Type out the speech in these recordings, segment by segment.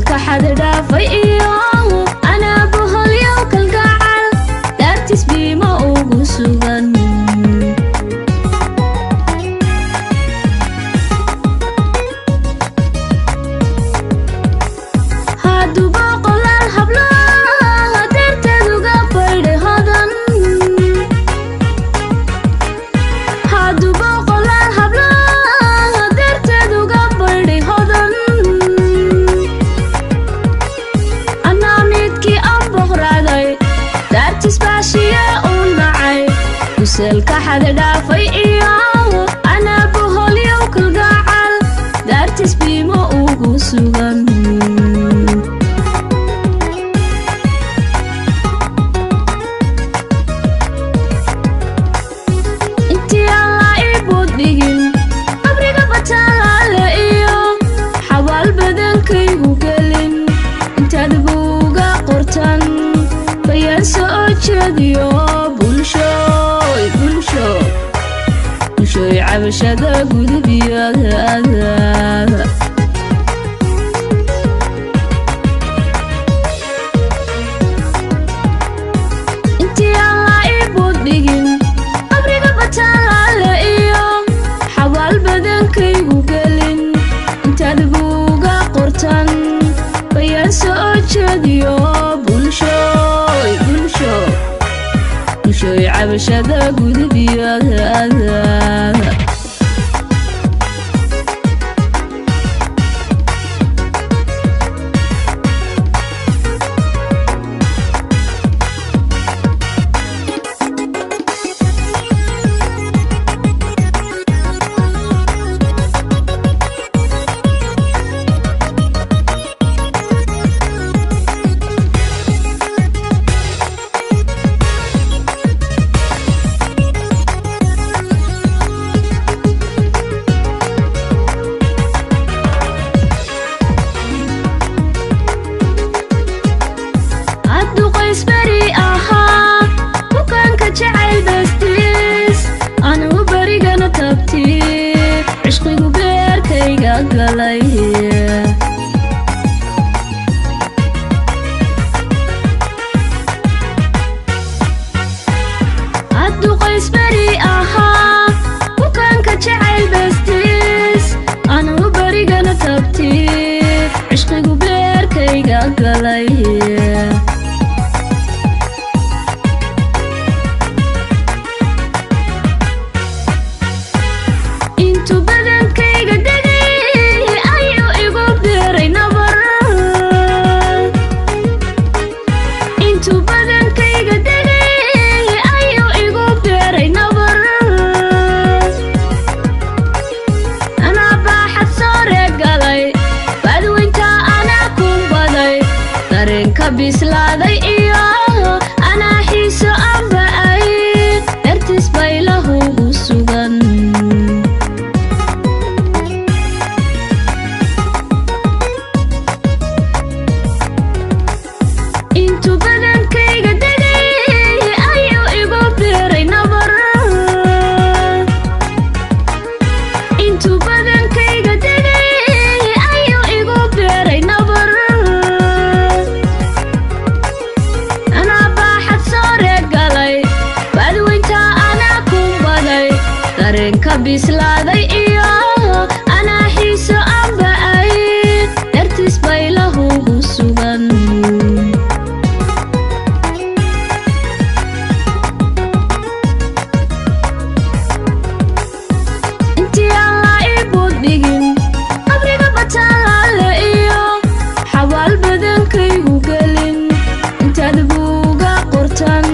كحد دافي إياه أنا بهاليا وكالقعر دارتس بيما وقسوغن هادو باقل الحبلا دارتدو قبل هادن هادو باقل الحبلا دارتدو قبل هادن أنا ميدكي أبغ رادي دارتس باشية ونعي وسل كحد دافي إياه أنا بهاليا وكالقعر دارتس بيما وقسوغن bulshoy cabashada gudubiyada intii alla iibud dhigin qabriga bataalaale iyo xabaal badankaygu gelin intaad buuga qortan bayaan soo jeediyo bulshoy cabashada gudubiyada عدو قيس بري أها وكان كجعل بستيس أنا وبريقنا تبتي عشقي قبير كي قلي انتو بدن كي قدقي أيو إقبيري نبر انتو بدن كي قدقي bislaaday iyo ana xiiso anba'ay dartis bay lahugu sugan intu badankayga degay ayuu igu biray nabar intu badankayga degay ayuu igu biray nabar bislaaday iyo ana xiiso anba'ay dartis bay lahugu sugan intii alla iibud dhigin qabriga bataalaale iyo xabaal badankaygu gelin intaad buuga qortan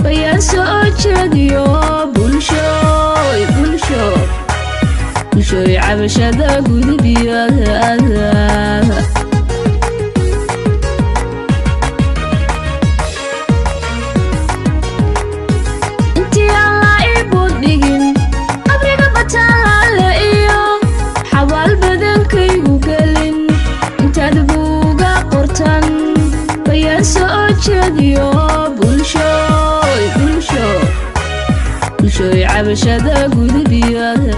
bayaan soo jeediyo bulshoy cabashada gudubiyada intii alla iibud dhigin qabriga bataalaale iyo xabaal badankaygu gelin intaad buuga qortan bayaan soo jeediyo bulshoy cabashada gudubiyada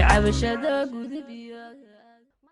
cabashada gudubiyada